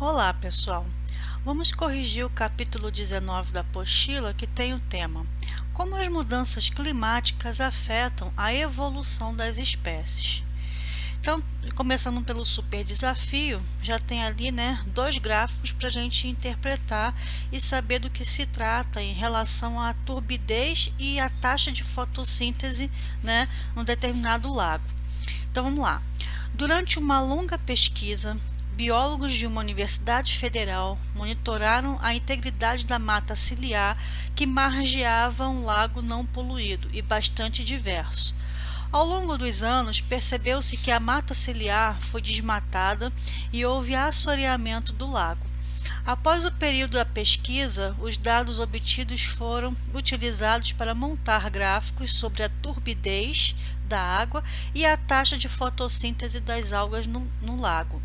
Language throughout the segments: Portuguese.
Olá, pessoal. Vamos corrigir o capítulo 19 da apostila que tem o tema Como as mudanças climáticas afetam a evolução das espécies. Então, começando pelo super desafio, já tem ali, dois gráficos para a gente interpretar e saber do que se trata em relação à turbidez e à taxa de fotossíntese, num determinado lago. Então, vamos lá. Durante uma longa pesquisa, biólogos de uma universidade federal monitoraram a integridade da mata ciliar que margeava um lago não poluído e bastante diverso. Ao longo dos anos, percebeu-se que a mata ciliar foi desmatada e houve assoreamento do lago. Após o período da pesquisa, os dados obtidos foram utilizados para montar gráficos sobre a turbidez da água e a taxa de fotossíntese das algas no lago.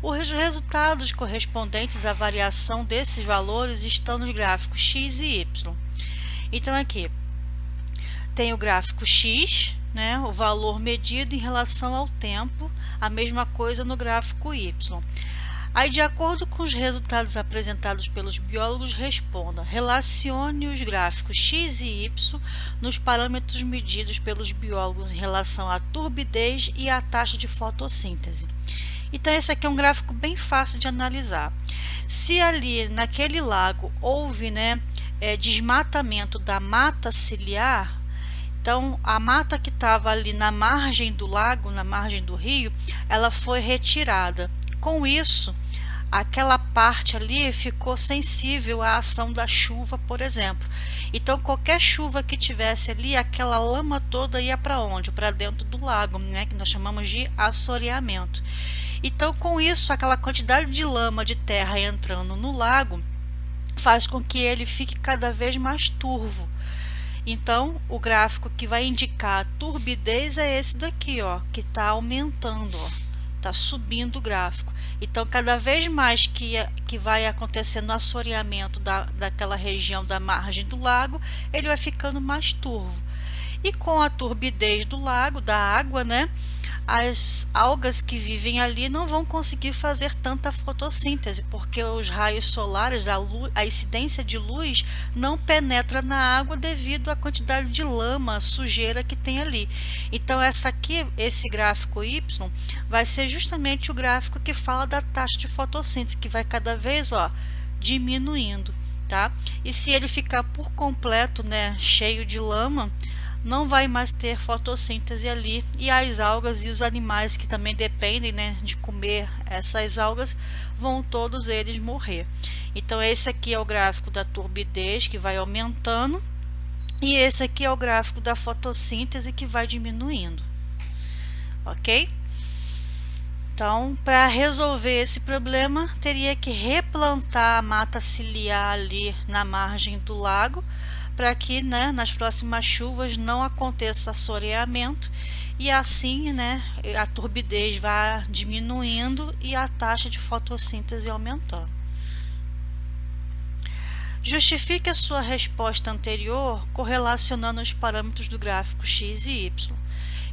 Os resultados correspondentes à variação desses valores estão nos gráficos X e Y. Então, aqui tem o gráfico X, o valor medido em relação ao tempo, a mesma coisa no gráfico Y. Aí, de acordo com os resultados apresentados pelos biólogos, responda: relacione os gráficos X e Y nos parâmetros medidos pelos biólogos em relação à turbidez e à taxa de fotossíntese. Então, esse aqui é um gráfico bem fácil de analisar. Se ali naquele lago houve desmatamento da mata ciliar, então a mata que estava ali na margem do lago, na margem do rio, ela foi retirada. Com isso, aquela parte ali ficou sensível à ação da chuva, por exemplo. Então, qualquer chuva que tivesse ali, aquela lama toda ia para onde? Para dentro do lago, que nós chamamos de assoreamento. Então, com isso, aquela quantidade de lama, de terra entrando no lago, faz com que ele fique cada vez mais turvo. Então, o gráfico que vai indicar a turbidez é esse daqui, ó, que está aumentando, está subindo o gráfico. Então, cada vez mais que vai acontecendo o assoreamento daquela região da margem do lago, ele vai ficando mais turvo. E com a turbidez do lago, da água, as algas que vivem ali não vão conseguir fazer tanta fotossíntese, porque os raios solares, a incidência de luz não penetra na água devido à quantidade de lama, sujeira que tem ali. Então, esse gráfico Y vai ser justamente o gráfico que fala da taxa de fotossíntese, que vai cada vez diminuindo, tá? E se ele ficar por completo, cheio de lama, não vai mais ter fotossíntese ali, e as algas e os animais que também dependem de comer essas algas vão todos eles morrer. Então, esse aqui é o gráfico da turbidez, que vai aumentando, e esse aqui é o gráfico da fotossíntese, que vai diminuindo. Ok? Então, para resolver esse problema, teria que replantar a mata ciliar ali na margem do lago, para que nas próximas chuvas não aconteça assoreamento e assim a turbidez vá diminuindo e a taxa de fotossíntese aumentando. Justifique a sua resposta anterior correlacionando os parâmetros do gráfico X e Y.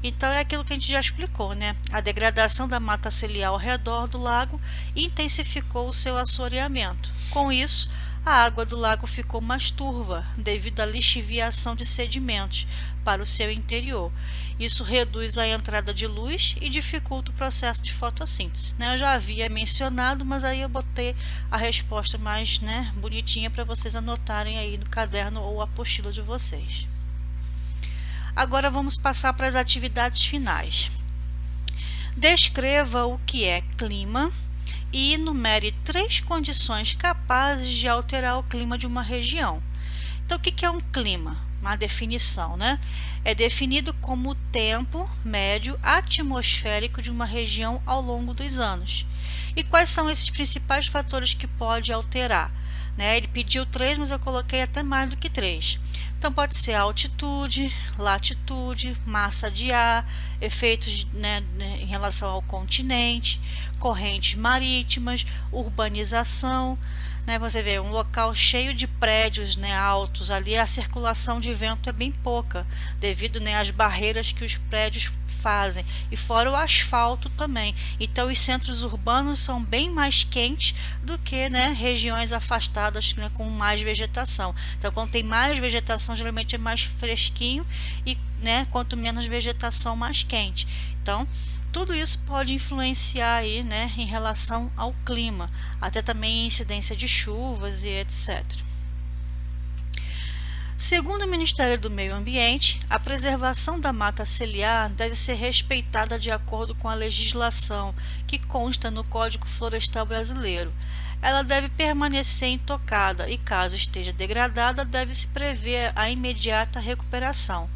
Então, é aquilo que a gente já explicou, A degradação da mata ciliar ao redor do lago intensificou o seu assoreamento. Com isso, a água do lago ficou mais turva devido à lixiviação de sedimentos para o seu interior. Isso reduz a entrada de luz e dificulta o processo de fotossíntese. Eu já havia mencionado, mas aí eu botei a resposta mais bonitinha para vocês anotarem aí no caderno ou apostila de vocês. Agora vamos passar para as atividades finais. Descreva o que é clima e enumere 3 condições capazes de alterar o clima de uma região. Então, o que é um clima? Uma definição, É definido como o tempo médio atmosférico de uma região ao longo dos anos. E quais são esses principais fatores que pode alterar? Ele pediu 3, mas eu coloquei até mais do que 3. Então, pode ser altitude, latitude, massa de ar, efeitos em relação ao continente, correntes marítimas, urbanização, né? Você vê um local cheio de prédios, né, altos, ali a circulação de vento é bem pouca, devido, né, às barreiras que os prédios fazem, e fora o asfalto também. Então os centros urbanos são bem mais quentes do que, né, regiões afastadas, né, com mais vegetação. Então quando tem mais vegetação, geralmente é mais fresquinho, e, né, quanto menos vegetação, mais quente. Então tudo isso pode influenciar aí, né, em relação ao clima, até também incidência de chuvas e etc. Segundo o Ministério do Meio Ambiente, a preservação da mata ciliar deve ser respeitada de acordo com a legislação que consta no Código Florestal Brasileiro. Ela deve permanecer intocada e, caso esteja degradada, deve-se prever a imediata recuperação.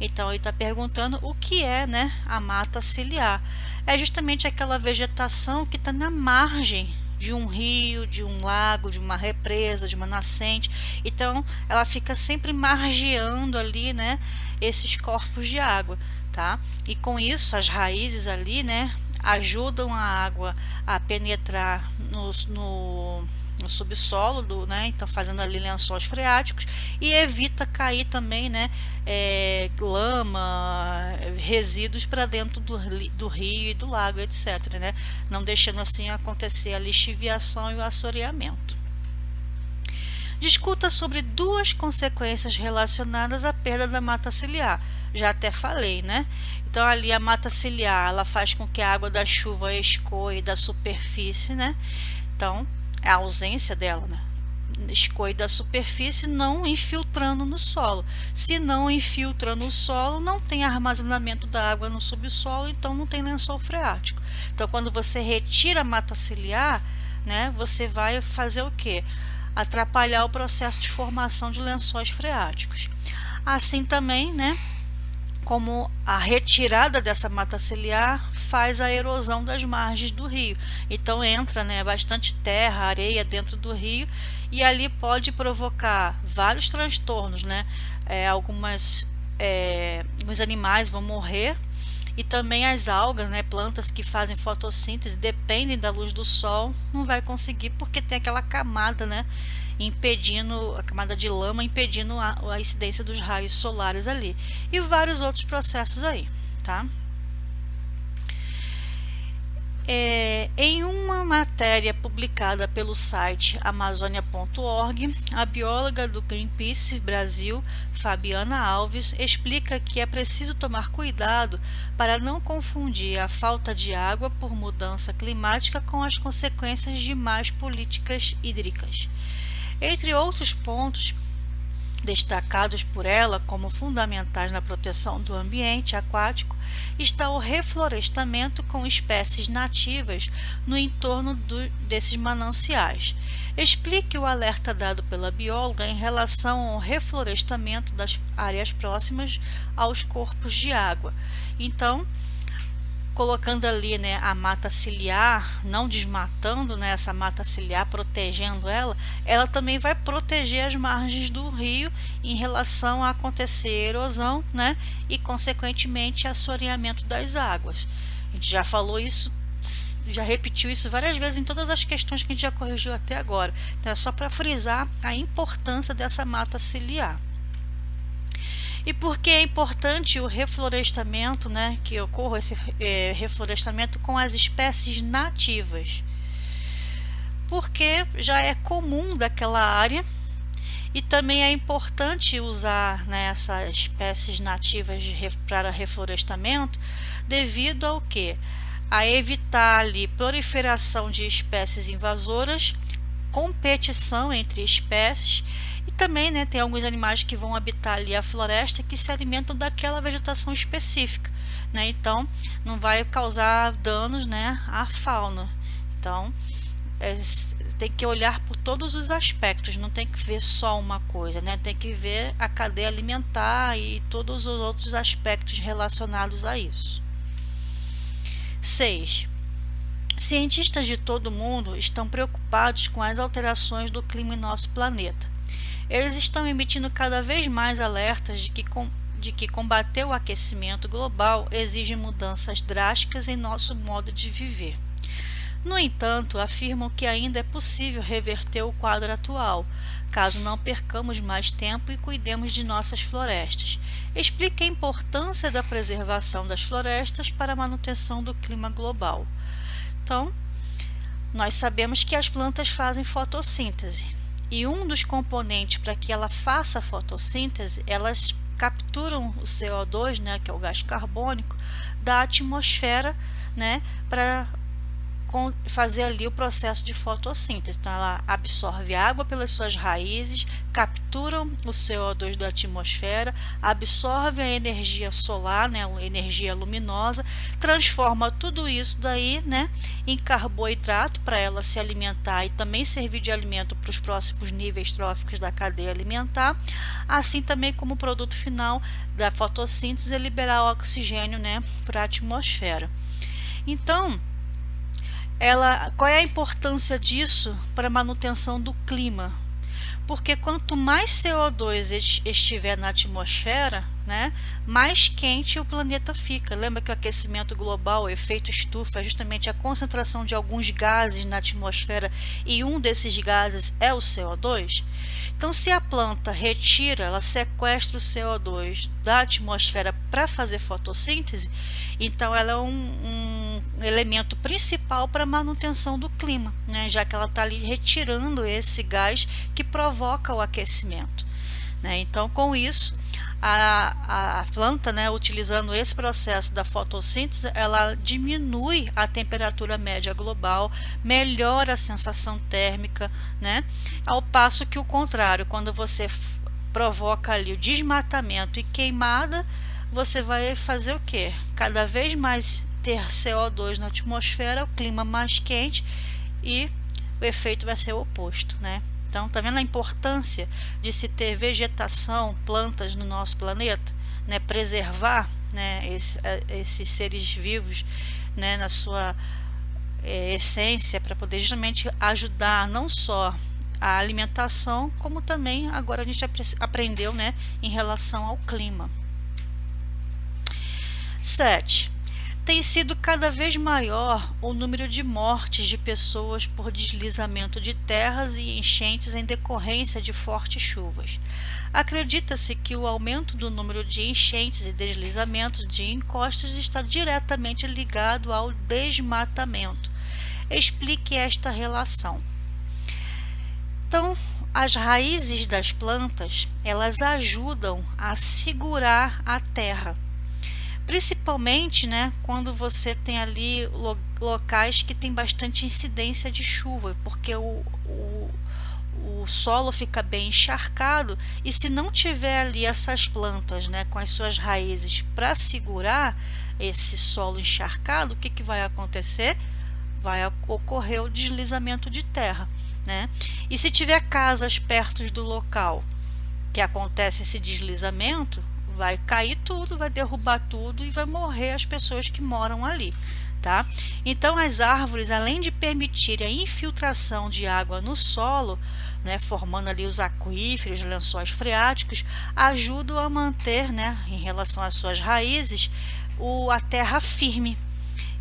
Então ele está perguntando o que é, né, a mata ciliar. É justamente aquela vegetação que está na margem de um rio, de um lago, de uma represa, de uma nascente. Então ela fica sempre margeando ali, né, esses corpos de água, tá? E com isso as raízes ali, né, ajudam a água a penetrar no subsolo, né, então fazendo ali lençóis freáticos, e evita cair também, né, lama, resíduos para dentro do rio e do lago, etc, né, não deixando assim acontecer a lixiviação e o assoreamento. Discuta sobre duas consequências relacionadas à perda da mata ciliar. Já até falei, né? Então ali a mata ciliar, ela faz com que a água da chuva escoe da superfície, né? Então é a ausência dela, né? Escoe da superfície, não infiltrando no solo. Se não infiltra no solo, não tem armazenamento da água no subsolo, então não tem lençol freático. Então quando você retira a mata ciliar, né, você vai fazer o quê? Atrapalhar o processo de formação de lençóis freáticos. Assim também, né, como a retirada dessa mata ciliar faz a erosão das margens do rio. Então entra, né, bastante terra, areia dentro do rio, e ali pode provocar vários transtornos, né? Alguns animais vão morrer, e também as algas, né, plantas que fazem fotossíntese, dependem da luz do sol, não vai conseguir porque tem aquela camada, né, impedindo, a camada de lama impedindo a incidência dos raios solares ali, e vários outros processos aí, tá? Em uma matéria publicada pelo site amazonia.org, a bióloga do Greenpeace Brasil, Fabiana Alves, explica que é preciso tomar cuidado para não confundir a falta de água por mudança climática com as consequências de más políticas hídricas. Entre outros pontos destacados por ela como fundamentais na proteção do ambiente aquático, está o reflorestamento com espécies nativas no entorno desses mananciais. Explique o alerta dado pela bióloga em relação ao reflorestamento das áreas próximas aos corpos de água. Então, colocando ali, né, a mata ciliar, não desmatando, né, essa mata ciliar, protegendo ela também vai proteger as margens do rio em relação a acontecer erosão, né, e consequentemente assoreamento das águas. A gente já falou isso, já repetiu isso várias vezes em todas as questões que a gente já corrigiu até agora. Então é só para frisar a importância dessa mata ciliar. E por que é importante o reflorestamento, né, que ocorra esse reflorestamento com as espécies nativas? Porque já é comum daquela área, e também é importante usar, né, essas espécies nativas para reflorestamento devido ao que? A evitar ali proliferação de espécies invasoras, competição entre espécies, e também, né, tem alguns animais que vão habitar ali a floresta que se alimentam daquela vegetação específica, né? Então não vai causar danos, né, à fauna. Então tem que olhar por todos os aspectos, não tem que ver só uma coisa, né? Tem que ver a cadeia alimentar e todos os outros aspectos relacionados a isso. 6. Cientistas de todo o mundo estão preocupados com as alterações do clima em nosso planeta. Eles estão emitindo cada vez mais alertas de que combater o aquecimento global exige mudanças drásticas em nosso modo de viver. No entanto, afirmam que ainda é possível reverter o quadro atual, caso não percamos mais tempo e cuidemos de nossas florestas. Explica a importância da preservação das florestas para a manutenção do clima global. Então, nós sabemos que as plantas fazem fotossíntese, e um dos componentes para que ela faça fotossíntese, elas capturam o CO2, né, que é o gás carbônico, da atmosfera, né, para fazer ali o processo de fotossíntese. Então, ela absorve água pelas suas raízes, captura o CO2 da atmosfera, absorve a energia solar, né, a energia luminosa, transforma tudo isso daí, né, em carboidrato para ela se alimentar e também servir de alimento para os próximos níveis tróficos da cadeia alimentar, assim também como produto final da fotossíntese é liberar oxigênio, né, para a atmosfera. Então, qual é a importância disso para a manutenção do clima? Porque quanto mais CO2 estiver na atmosfera, né, mais quente o planeta fica. Lembra que o aquecimento global, o efeito estufa, é justamente a concentração de alguns gases na atmosfera e um desses gases é o CO2? Então, se a planta retira, ela sequestra o CO2 da atmosfera para fazer fotossíntese, então ela é um elemento principal para a manutenção do clima, né? Já que ela está ali retirando esse gás que provoca o aquecimento, né? Então, com isso, a planta, né, utilizando esse processo da fotossíntese, ela diminui a temperatura média global, melhora a sensação térmica, né? Ao passo que o contrário, quando você provoca ali o desmatamento e queimada, você vai fazer o quê? Cada vez mais ter CO2 na atmosfera, o clima mais quente e o efeito vai ser o oposto, né? Então, tá vendo a importância de se ter plantas no nosso planeta, né? Preservar, né, esses seres vivos, né, na sua essência, para poder justamente ajudar não só a alimentação, como também agora a gente aprendeu, né, em relação ao clima. 7. Tem sido cada vez maior o número de mortes de pessoas por deslizamento de terras e enchentes em decorrência de fortes chuvas. Acredita-se que o aumento do número de enchentes e deslizamentos de encostas está diretamente ligado ao desmatamento. Explique esta relação. Então, as raízes das plantas, elas ajudam a segurar a terra. Principalmente, né, quando você tem ali locais que tem bastante incidência de chuva, porque o solo fica bem encharcado, e se não tiver ali essas plantas, né, com as suas raízes para segurar esse solo encharcado, o que vai acontecer? Vai ocorrer o deslizamento de terra, né? E se tiver casas perto do local que acontece esse deslizamento, vai cair tudo, vai derrubar tudo e vai morrer as pessoas que moram ali, tá? Então, as árvores, além de permitir a infiltração de água no solo, né, formando ali os aquíferos, lençóis freáticos, ajudam a manter, né, em relação às suas raízes, a terra firme.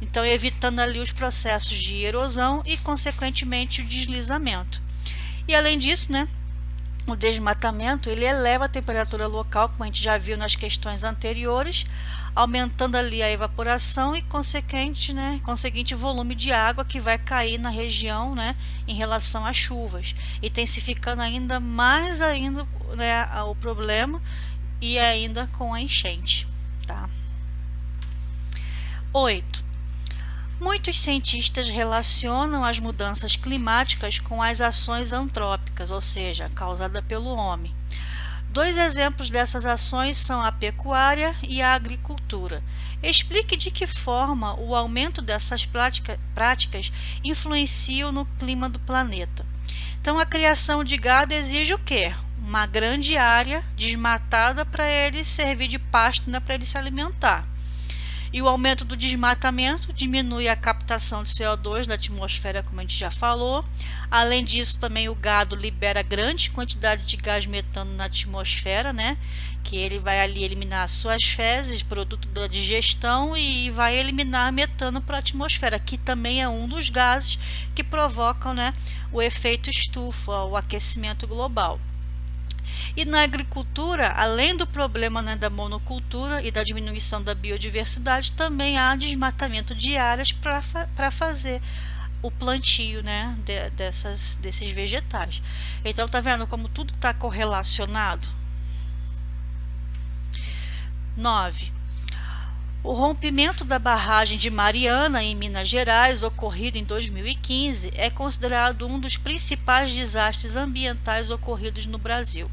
Então, evitando ali os processos de erosão e, consequentemente, o deslizamento. E, além disso, né, o desmatamento, ele eleva a temperatura local, como a gente já viu nas questões anteriores, aumentando ali a evaporação e conseguinte volume de água que vai cair na região, né, em relação às chuvas, intensificando ainda mais né, o problema e ainda com a enchente, tá? 8. Muitos cientistas relacionam as mudanças climáticas com as ações antrópicas, ou seja, causadas pelo homem. 2 exemplos dessas ações são a pecuária e a agricultura. Explique de que forma o aumento dessas práticas influenciam no clima do planeta. Então, a criação de gado exige o quê? Uma grande área desmatada para ele servir de pasto, né, para ele se alimentar. E o aumento do desmatamento diminui a captação de CO2 da atmosfera, como a gente já falou. Além disso, também o gado libera grande quantidade de gás metano na atmosfera, né? Que ele vai ali eliminar suas fezes, produto da digestão, e vai eliminar metano para a atmosfera, que também é um dos gases que provocam, né, o efeito estufa, o aquecimento global. E na agricultura, além do problema, né, da monocultura e da diminuição da biodiversidade, também há desmatamento de áreas para fazer o plantio, né, desses vegetais. Então, tá vendo como tudo está correlacionado? 9. O rompimento da barragem de Mariana, em Minas Gerais, ocorrido em 2015, é considerado um dos principais desastres ambientais ocorridos no Brasil.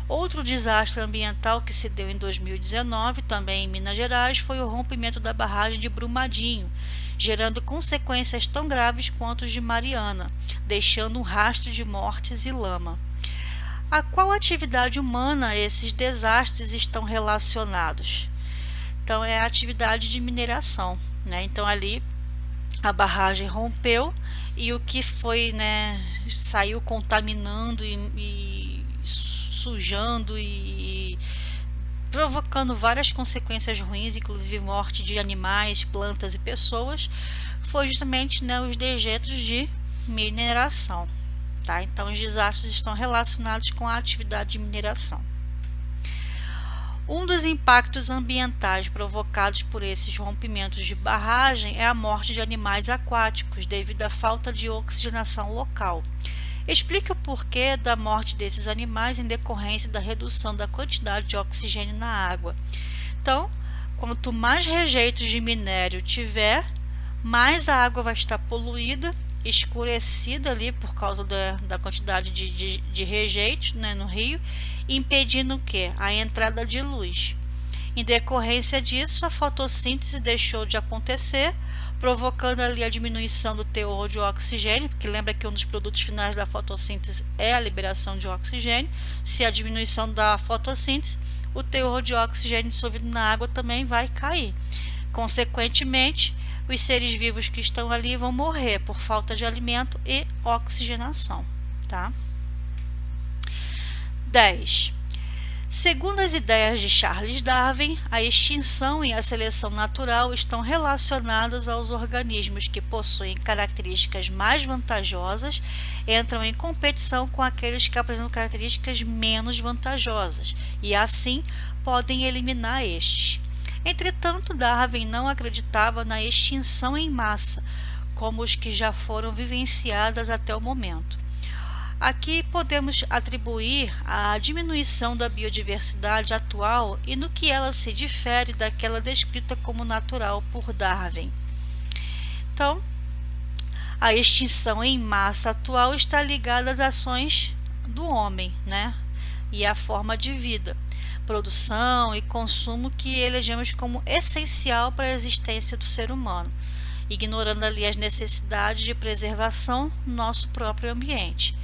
Outro desastre ambiental que se deu em 2019, também em Minas Gerais, foi o rompimento da barragem de Brumadinho, gerando consequências tão graves quanto as de Mariana, deixando um rastro de mortes e lama. A qual atividade humana esses desastres estão relacionados? Então, é a atividade de mineração, né? Então, ali a barragem rompeu e o que foi, né, saiu contaminando e sujando e provocando várias consequências ruins, inclusive morte de animais, plantas e pessoas, foi justamente, né, os dejetos de mineração. Tá? Então, os desastres estão relacionados com a atividade de mineração. Um dos impactos ambientais provocados por esses rompimentos de barragem é a morte de animais aquáticos devido à falta de oxigenação local. Explique o porquê da morte desses animais em decorrência da redução da quantidade de oxigênio na água. Então, quanto mais rejeitos de minério tiver, mais a água vai estar poluída, escurecida ali por causa da quantidade de rejeitos, né, no rio, impedindo o quê? A entrada de luz. Em decorrência disso, a fotossíntese deixou de acontecer, provocando ali a diminuição do teor de oxigênio, porque lembra que um dos produtos finais da fotossíntese é a liberação de oxigênio. Se a diminuição da fotossíntese, o teor de oxigênio dissolvido na água também vai cair. Consequentemente, os seres vivos que estão ali vão morrer por falta de alimento e oxigenação, tá? 10. Segundo as ideias de Charles Darwin, a extinção e a seleção natural estão relacionadas aos organismos que possuem características mais vantajosas, entram em competição com aqueles que apresentam características menos vantajosas e, assim, podem eliminar estes. Entretanto, Darwin não acreditava na extinção em massa, como os que já foram vivenciadas até o momento. Aqui podemos atribuir a diminuição da biodiversidade atual e no que ela se difere daquela descrita como natural por Darwin. Então, a extinção em massa atual está ligada às ações do homem, né? E à forma de vida, produção e consumo que elegemos como essencial para a existência do ser humano, ignorando ali as necessidades de preservação do nosso próprio ambiente.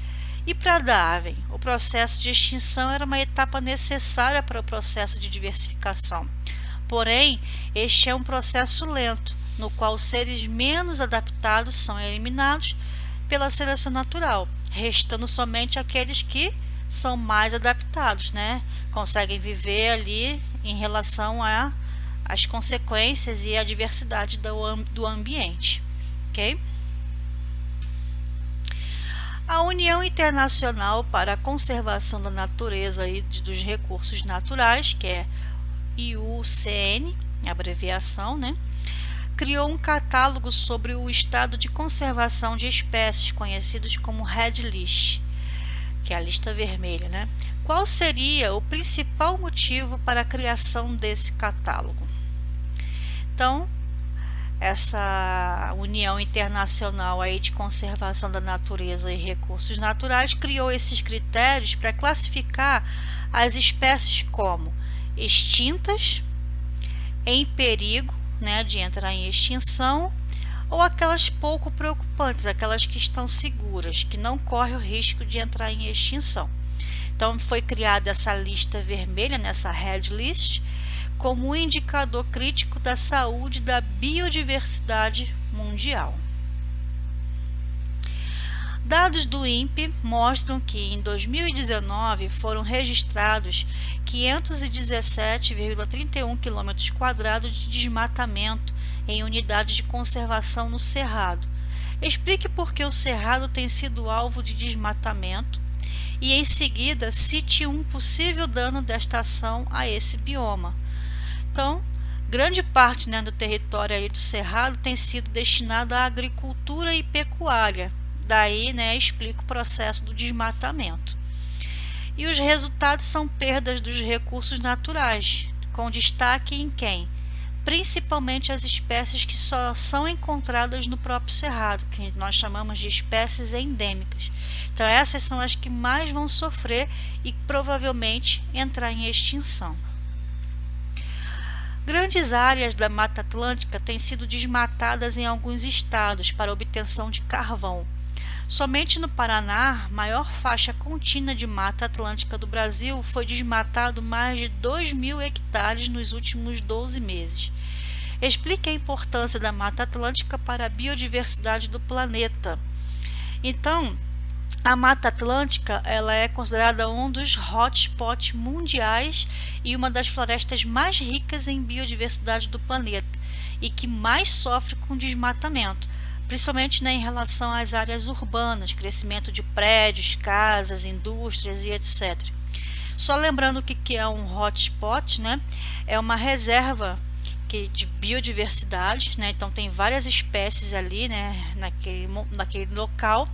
E para Darwin, o processo de extinção era uma etapa necessária para o processo de diversificação. Porém, este é um processo lento, no qual os seres menos adaptados são eliminados pela seleção natural, restando somente aqueles que são mais adaptados, né? Conseguem viver ali em relação às consequências e à diversidade do ambiente. Ok? A União Internacional para a Conservação da Natureza e dos Recursos Naturais, que é IUCN, abreviação, né, criou um catálogo sobre o estado de conservação de espécies, conhecidos como Red List, que é a lista vermelha, né? Qual seria o principal motivo para a criação desse catálogo? Então, essa União Internacional aí de Conservação da Natureza e Recursos Naturais criou esses critérios para classificar as espécies como extintas, em perigo, né, de entrar em extinção, ou aquelas pouco preocupantes, aquelas que estão seguras, que não correm o risco de entrar em extinção. Então, foi criada essa lista vermelha, nessa Red List, como um indicador crítico da saúde da biodiversidade mundial. Dados do INPE mostram que em 2019 foram registrados 517,31 km² de desmatamento em unidades de conservação no Cerrado. Explique por que o Cerrado tem sido alvo de desmatamento e, em seguida, cite um possível dano desta ação a esse bioma. Então, grande parte, do território aí do Cerrado tem sido destinado à agricultura e pecuária. Daí, explica o processo do desmatamento. E os resultados são perdas dos recursos naturais, com destaque em quem? Principalmente as espécies que só são encontradas no próprio Cerrado, que nós chamamos de espécies endêmicas. Então, essas são as que mais vão sofrer e provavelmente entrar em extinção. Grandes áreas da Mata Atlântica têm sido desmatadas em alguns estados para obtenção de carvão. Somente no Paraná, maior faixa contínua de Mata Atlântica do Brasil, foi desmatado mais de 2.000 hectares nos últimos 12 meses. Explique a importância da Mata Atlântica para a biodiversidade do planeta. Então, a Mata Atlântica ela é considerada um dos hotspots mundiais e uma das florestas mais ricas em biodiversidade do planeta e que mais sofre com desmatamento, principalmente em relação às áreas urbanas, crescimento de prédios, casas, indústrias e etc. Só lembrando o que é um hotspot, é uma reserva de biodiversidade, então tem várias espécies ali, naquele local,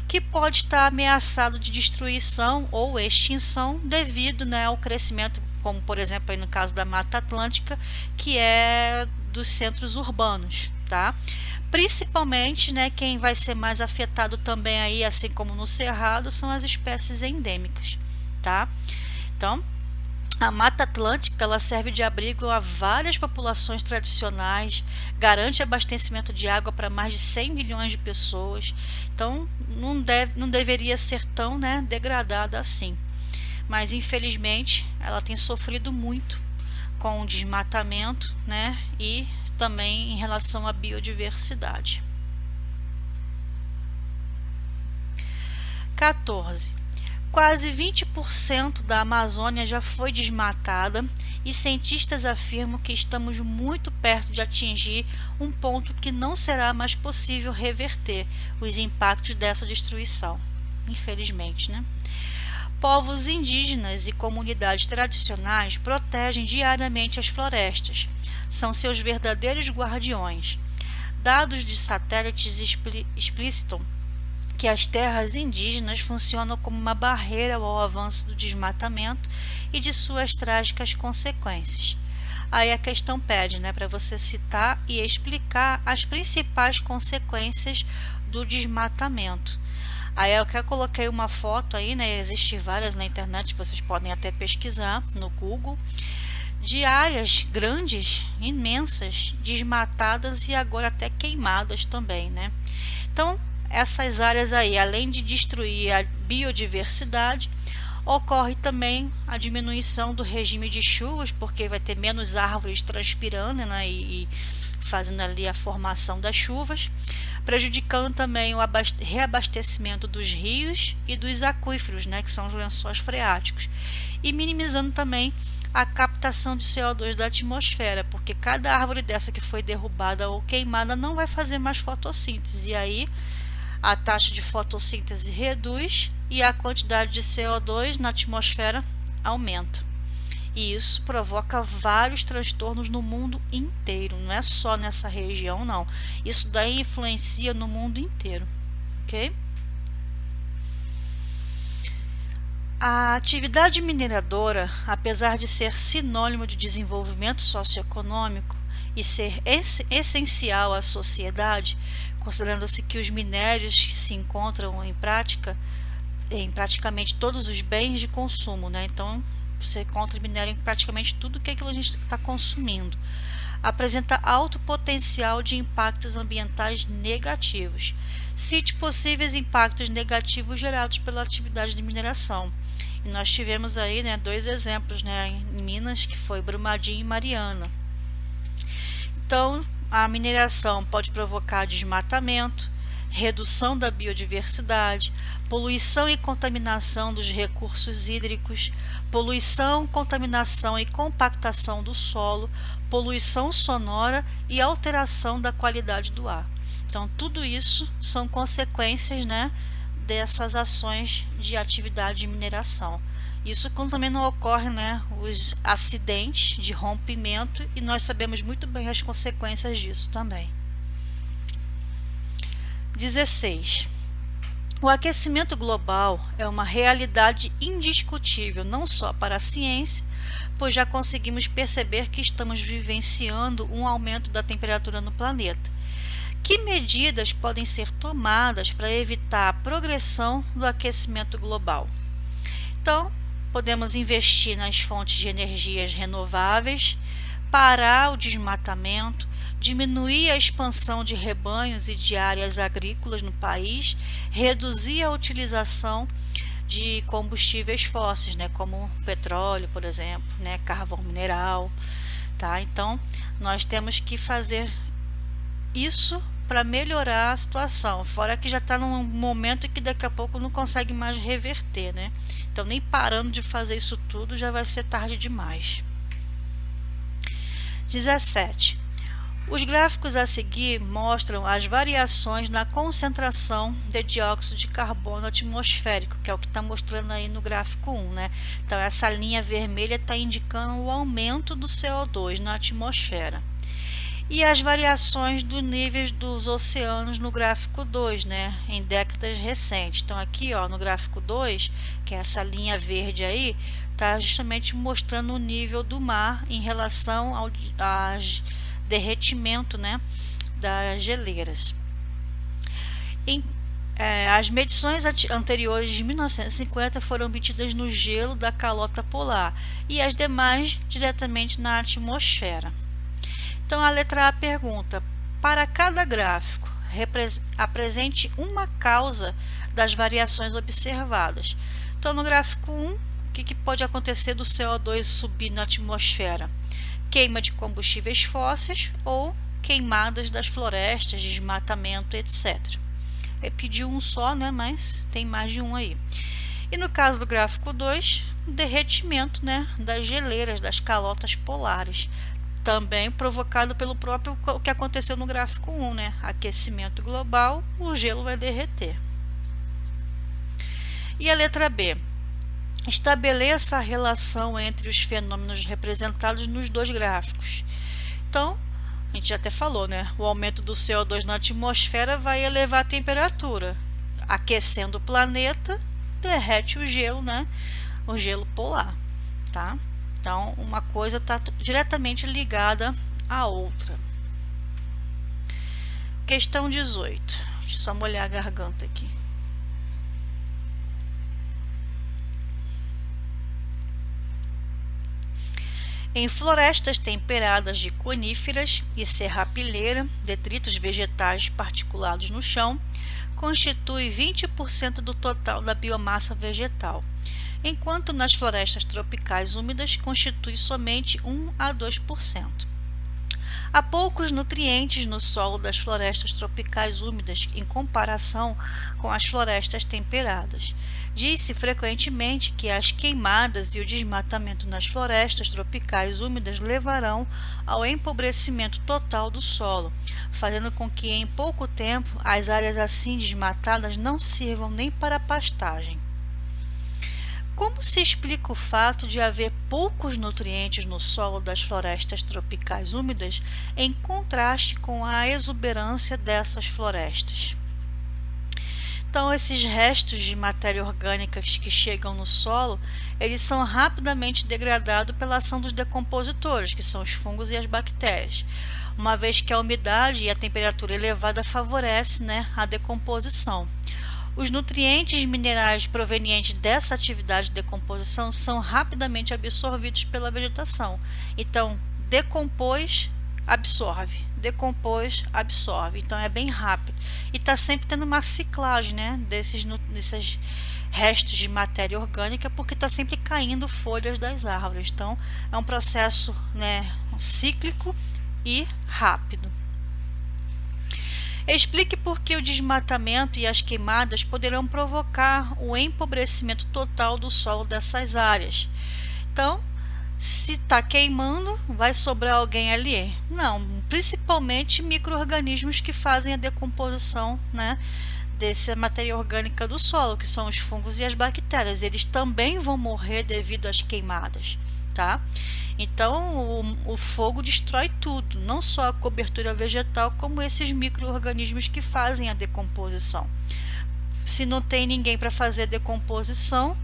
que pode estar ameaçado de destruição ou extinção devido ao crescimento, como por exemplo aí no caso da Mata Atlântica, que é dos centros urbanos, tá? Principalmente, quem vai ser mais afetado também aí, assim como no Cerrado, são as espécies endêmicas, tá? Então, a Mata Atlântica ela serve de abrigo a várias populações tradicionais, garante abastecimento de água para mais de 100 milhões de pessoas, então não deveria ser tão degradada assim. Mas infelizmente ela tem sofrido muito com o desmatamento, e também em relação à biodiversidade. 14. Quase 20% da Amazônia já foi desmatada e cientistas afirmam que estamos muito perto de atingir um ponto que não será mais possível reverter os impactos dessa destruição, infelizmente, Povos indígenas e comunidades tradicionais protegem diariamente as florestas. São seus verdadeiros guardiões. Dados de satélites explicitam que as terras indígenas funcionam como uma barreira ao avanço do desmatamento e de suas trágicas consequências. Aí a questão pede, para você citar e explicar as principais consequências do desmatamento. Aí eu coloquei uma foto aí, existem várias na internet, vocês podem até pesquisar no Google, de áreas grandes, imensas, desmatadas e agora até queimadas também, Então, essas áreas aí, além de destruir a biodiversidade, ocorre também a diminuição do regime de chuvas, porque vai ter menos árvores transpirando, e fazendo ali a formação das chuvas, prejudicando também o reabastecimento dos rios e dos aquíferos, que são os lençóis freáticos, e minimizando também a captação de CO2 da atmosfera, porque cada árvore dessa que foi derrubada ou queimada não vai fazer mais fotossíntese, e aí a taxa de fotossíntese reduz e a quantidade de CO2 na atmosfera aumenta. E isso provoca vários transtornos no mundo inteiro, não é só nessa região, não. Isso daí influencia no mundo inteiro, ok? A atividade mineradora, apesar de ser sinônimo de desenvolvimento socioeconômico e ser essencial à sociedade, considerando-se que os minérios se encontram em praticamente todos os bens de consumo, Então, você encontra minério em praticamente tudo que aquilo a gente está consumindo. Apresenta alto potencial de impactos ambientais negativos. Cite possíveis impactos negativos gerados pela atividade de mineração. E nós tivemos aí, 2 exemplos, em Minas, que foi Brumadinho e Mariana. Então, a mineração pode provocar desmatamento, redução da biodiversidade, poluição e contaminação dos recursos hídricos, poluição, contaminação e compactação do solo, poluição sonora e alteração da qualidade do ar. Então, tudo isso são consequências, né, dessas ações de atividade de mineração. Isso quando também não ocorre, né, os acidentes de rompimento, e nós sabemos muito bem as consequências disso também. 16. O aquecimento global é uma realidade indiscutível não só para a ciência, pois já conseguimos perceber que estamos vivenciando um aumento da temperatura no planeta. Que medidas podem ser tomadas para evitar a progressão do aquecimento global? Então, podemos investir nas fontes de energias renováveis, parar o desmatamento, diminuir a expansão de rebanhos e de áreas agrícolas no país, reduzir a utilização de combustíveis fósseis, né, como petróleo, por exemplo, né, carvão mineral, tá? Então, nós temos que fazer isso para melhorar a situação, fora que já está num momento que daqui a pouco não consegue mais reverter, né? Então, nem parando de fazer isso tudo já vai ser tarde demais. 17. Os gráficos a seguir mostram as variações na concentração de dióxido de carbono atmosférico, que é o que está mostrando aí no gráfico 1, né? Então, essa linha vermelha está indicando o aumento do CO2 na atmosfera. E as variações dos níveis dos oceanos no gráfico 2, né, em décadas recentes. Então, aqui, ó, no gráfico 2, que é essa linha verde aí, está justamente mostrando o nível do mar em relação ao derretimento, né, das geleiras. As medições anteriores de 1950 foram obtidas no gelo da calota polar e as demais diretamente na atmosfera. Então, a letra A pergunta: para cada gráfico, apresente uma causa das variações observadas. Então, no gráfico 1, o que pode acontecer do CO2 subir na atmosfera? Queima de combustíveis fósseis ou queimadas das florestas, desmatamento, etc. Eu pedi um só, né, mas tem mais de um aí. E no caso do gráfico 2, derretimento, né, das geleiras, das calotas polares, também provocado pelo próprio o que aconteceu no gráfico 1, né? Aquecimento global, o gelo vai derreter. E a letra B: estabeleça a relação entre os fenômenos representados nos dois gráficos. Então, a gente já até falou, né? O aumento do CO2 na atmosfera vai elevar a temperatura. Aquecendo o planeta, derrete o gelo, né? O gelo polar, tá? Então, uma coisa está diretamente ligada à outra. Questão 18. Deixa eu só molhar a garganta aqui. Em florestas temperadas de coníferas e serrapilheira, detritos vegetais particulados no chão constitui 20% do total da biomassa vegetal, enquanto nas florestas tropicais úmidas constitui somente 1 a 2%. Há poucos nutrientes no solo das florestas tropicais úmidas em comparação com as florestas temperadas. Diz-se frequentemente que as queimadas e o desmatamento nas florestas tropicais úmidas levarão ao empobrecimento total do solo, fazendo com que em pouco tempo as áreas assim desmatadas não sirvam nem para pastagem. Como se explica o fato de haver poucos nutrientes no solo das florestas tropicais úmidas em contraste com a exuberância dessas florestas? Então, esses restos de matéria orgânica que chegam no solo, eles são rapidamente degradados pela ação dos decompositores, que são os fungos e as bactérias, uma vez que a umidade e a temperatura elevada favorecem, né, a decomposição. Os nutrientes minerais provenientes dessa atividade de decomposição são rapidamente absorvidos pela vegetação. Então, decompôs, absorve, decompôs, absorve. Então, é bem rápido. E está sempre tendo uma ciclagem, né, desses restos de matéria orgânica, porque está sempre caindo folhas das árvores. Então, é um processo, né, cíclico e rápido. Explique por que o desmatamento e as queimadas poderão provocar o empobrecimento total do solo dessas áreas. Então, se está queimando, vai sobrar alguém ali? Não, principalmente micro-organismos que fazem a decomposição, né, dessa matéria orgânica do solo, que são os fungos e as bactérias. Eles também vão morrer devido às queimadas, tá? Então, o fogo destrói tudo, não só a cobertura vegetal, como esses micro-organismos que fazem a decomposição. Se não tem ninguém para fazer a decomposição,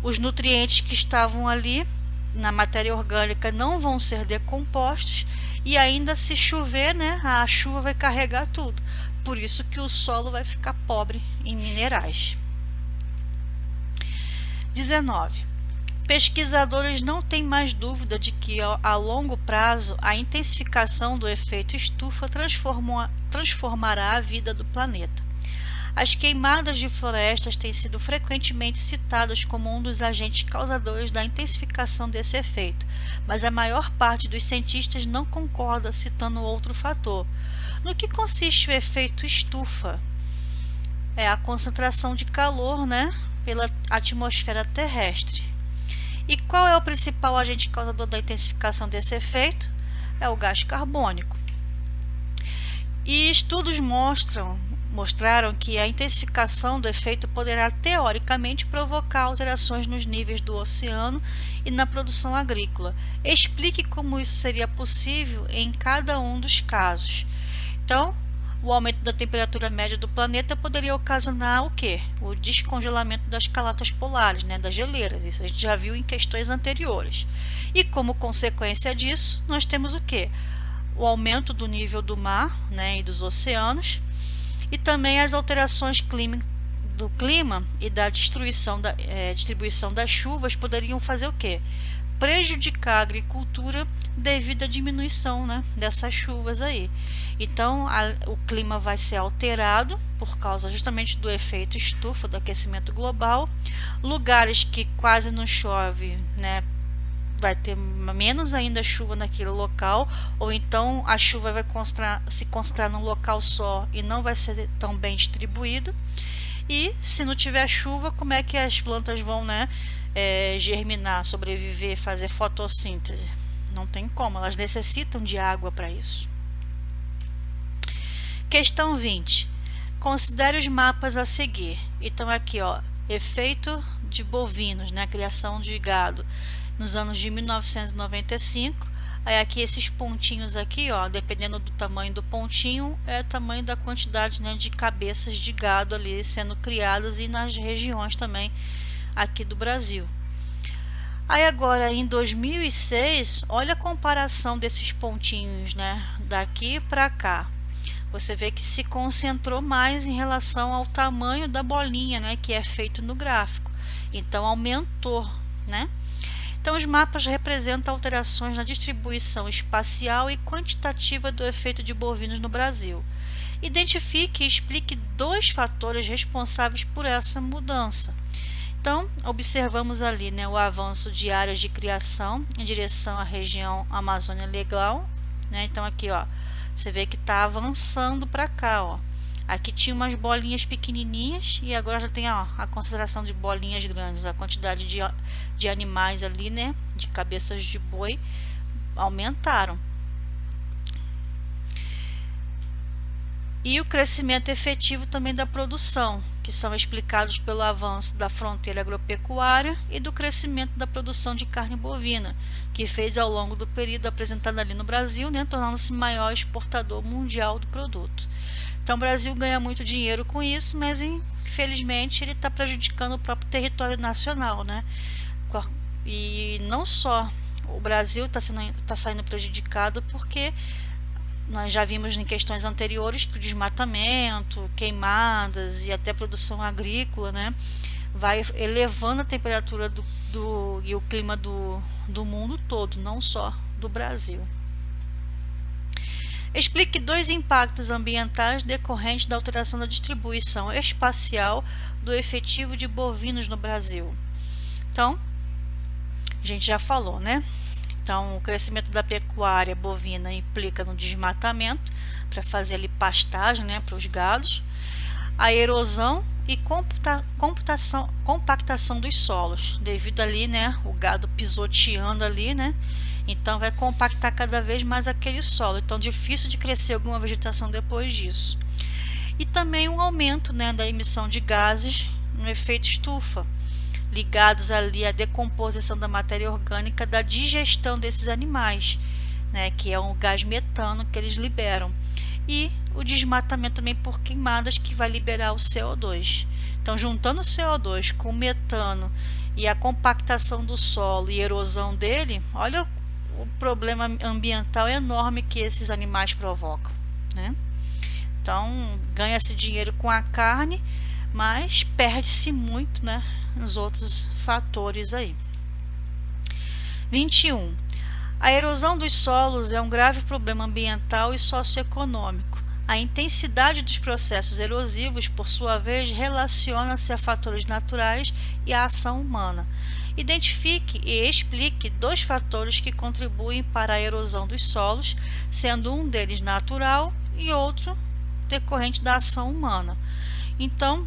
os nutrientes que estavam ali na matéria orgânica não vão ser decompostos, e ainda se chover, né, a chuva vai carregar tudo. Por isso que o solo vai ficar pobre em minerais. 19. Pesquisadores não têm mais dúvida de que, a longo prazo, a intensificação do efeito estufa transformará a vida do planeta. As queimadas de florestas têm sido frequentemente citadas como um dos agentes causadores da intensificação desse efeito, mas a maior parte dos cientistas não concorda, citando outro fator. No que consiste o efeito estufa? É a concentração de calor, né, pela atmosfera terrestre. E qual é o principal agente causador da intensificação desse efeito? É o gás carbônico. E estudos mostraram que a intensificação do efeito poderá teoricamente provocar alterações nos níveis do oceano e na produção agrícola. Explique como isso seria possível em cada um dos casos. Então, o aumento da temperatura média do planeta poderia ocasionar o quê? O descongelamento das calotas polares, né, das geleiras. Isso a gente já viu em questões anteriores. E como consequência disso, nós temos o quê? O aumento do nível do mar, né, e dos oceanos, e também as alterações do clima e da distribuição das chuvas poderiam fazer o quê? Prejudicar a agricultura devido à diminuição, né, dessas chuvas aí. Então, o clima vai ser alterado por causa justamente do efeito estufa, do aquecimento global. Lugares que quase não chove, né, vai ter menos ainda chuva naquele local, ou então a chuva vai se concentrar num local só e não vai ser tão bem distribuída. E se não tiver chuva, como é que as plantas vão, né, germinar, sobreviver, fazer fotossíntese? Não tem como, elas necessitam de água para isso. Questão 20. Considere os mapas a seguir. Então aqui, ó, efeito de bovinos, né, criação de gado nos anos de 1995. Aí aqui esses pontinhos aqui, ó, dependendo do tamanho do pontinho, é o tamanho da quantidade, né, de cabeças de gado ali sendo criadas, e nas regiões também aqui do Brasil. Aí agora em 2006, olha a comparação desses pontinhos, né, daqui para cá. Você vê que se concentrou mais em relação ao tamanho da bolinha, né, que é feito no gráfico. Então aumentou, né? Então os mapas representam alterações na distribuição espacial e quantitativa do efeito de bovinos no Brasil. Identifique e explique 2 fatores responsáveis por essa mudança. Então, observamos ali, né, o avanço de áreas de criação em direção à região Amazônia Legal, né? Então aqui, ó, você vê que está avançando para cá, ó. Aqui tinha umas bolinhas pequenininhas e agora já tem, ó, a concentração de bolinhas grandes. A quantidade de animais ali, né, de cabeças de boi, aumentaram. E o crescimento efetivo também da produção, que são explicados pelo avanço da fronteira agropecuária e do crescimento da produção de carne bovina, que fez ao longo do período apresentado ali no Brasil, né, tornando-se maior exportador mundial do produto. Então o Brasil ganha muito dinheiro com isso, mas infelizmente ele está prejudicando o próprio território nacional, né? E não só o Brasil está saindo prejudicado, porque nós já vimos em questões anteriores que o desmatamento, queimadas e até produção agrícola, né, vai elevando a temperatura e o clima do mundo todo, não só do Brasil. Explique dois impactos ambientais decorrentes da alteração da distribuição espacial do efetivo de bovinos no Brasil. Então, a gente já falou, né? Então, o crescimento da pecuária bovina implica no desmatamento para fazer ali pastagem, né, para os gados, a erosão e compactação dos solos, devido ali, né, o gado pisoteando ali, né, então vai compactar cada vez mais aquele solo, então difícil de crescer alguma vegetação depois disso. E também um aumento, né, da emissão de gases no efeito estufa, ligados ali à decomposição da matéria orgânica da digestão desses animais, né, que é o gás metano que eles liberam, e o desmatamento também por queimadas que vai liberar o CO2. Então, juntando o CO2 com o metano e a compactação do solo e erosão dele, olha o problema ambiental enorme que esses animais provocam, né? Então, ganha-se dinheiro com a carne, mas perde-se muito, né, nos outros fatores aí. 21. A erosão dos solos é um grave problema ambiental e socioeconômico. A intensidade dos processos erosivos, por sua vez, relaciona-se a fatores naturais e à ação humana. Identifique e explique dois fatores que contribuem para a erosão dos solos, sendo um deles natural e outro decorrente da ação humana. Então,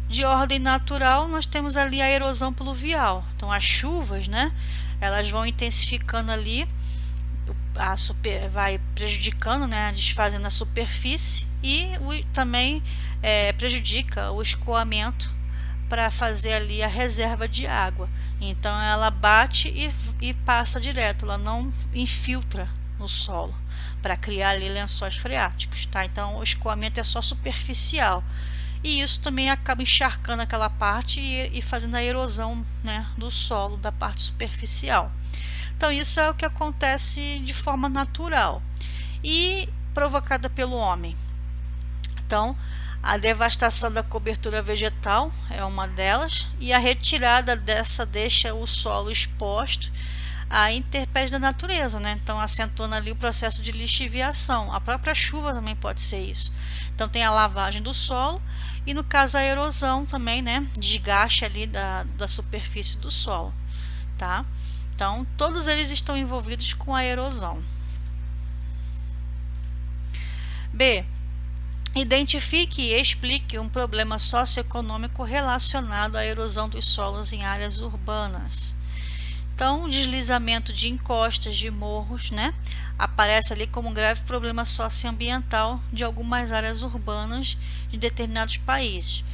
de ordem natural, nós temos ali a erosão pluvial. Então, as chuvas, né, elas vão intensificando ali, vai prejudicando, né, desfazendo a superfície e também prejudica o escoamento para fazer ali a reserva de água. Então, ela bate e passa direto, ela não infiltra no solo para criar ali lençóis freáticos, tá? Então, o escoamento é só superficial. E isso também acaba encharcando aquela parte e fazendo a erosão, né, do solo, da parte superficial. Então, isso é o que acontece de forma natural e provocada pelo homem. Então, a devastação da cobertura vegetal é uma delas, e a retirada dessa deixa o solo exposto a intempéries da natureza, né? Então, acentuando ali o processo de lixiviação. A própria chuva também pode ser isso. Então, tem a lavagem do solo e, no caso, a erosão também, né? Desgaste ali da superfície do solo, tá? Então, todos eles estão envolvidos com a erosão. B. Identifique e explique um problema socioeconômico relacionado à erosão dos solos em áreas urbanas. Então, o deslizamento de encostas de morros, né, aparece ali como um grave problema socioambiental de algumas áreas urbanas de determinados países.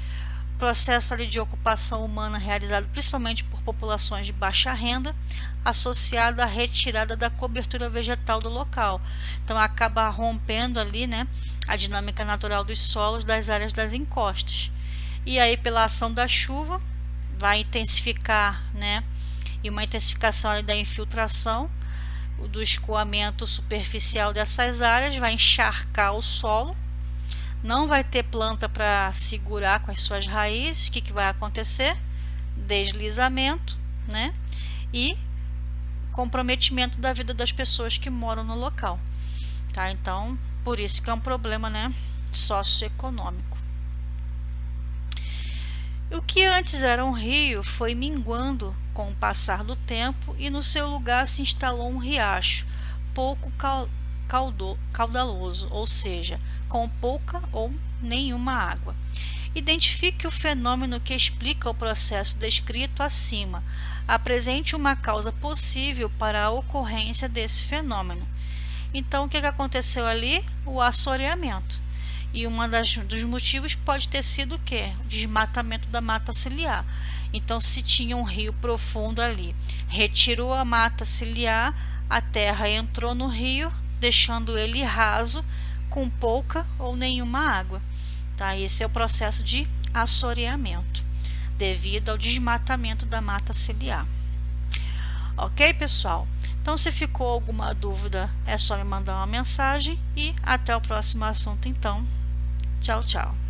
Processo ali de ocupação humana realizado principalmente por populações de baixa renda, associado à retirada da cobertura vegetal do local. Então, acaba rompendo ali, né, a dinâmica natural dos solos das áreas das encostas. E aí, pela ação da chuva, vai intensificar, né, e uma intensificação ali da infiltração, do escoamento superficial dessas áreas, vai encharcar o solo, não vai ter planta para segurar com as suas raízes. O que vai acontecer? Deslizamento, né? E comprometimento da vida das pessoas que moram no local, tá? Então, por isso que é um problema, né, socioeconômico. O que antes era um rio foi minguando com o passar do tempo e no seu lugar se instalou um riacho pouco caudaloso, ou seja, com pouca ou nenhuma água. Identifique o fenômeno que explica o processo descrito acima. Apresente uma causa possível para a ocorrência desse fenômeno. Então, o que aconteceu ali? O assoreamento. E dos motivos pode ter sido o quê? O desmatamento da mata ciliar. Então, se tinha um rio profundo ali, retirou a mata ciliar, a terra entrou no rio, deixando ele raso, com pouca ou nenhuma água. Tá? Esse é o processo de assoreamento, devido ao desmatamento da mata ciliar. Ok, pessoal? Então, se ficou alguma dúvida, é só me mandar uma mensagem e até o próximo assunto, então. Tchau, tchau.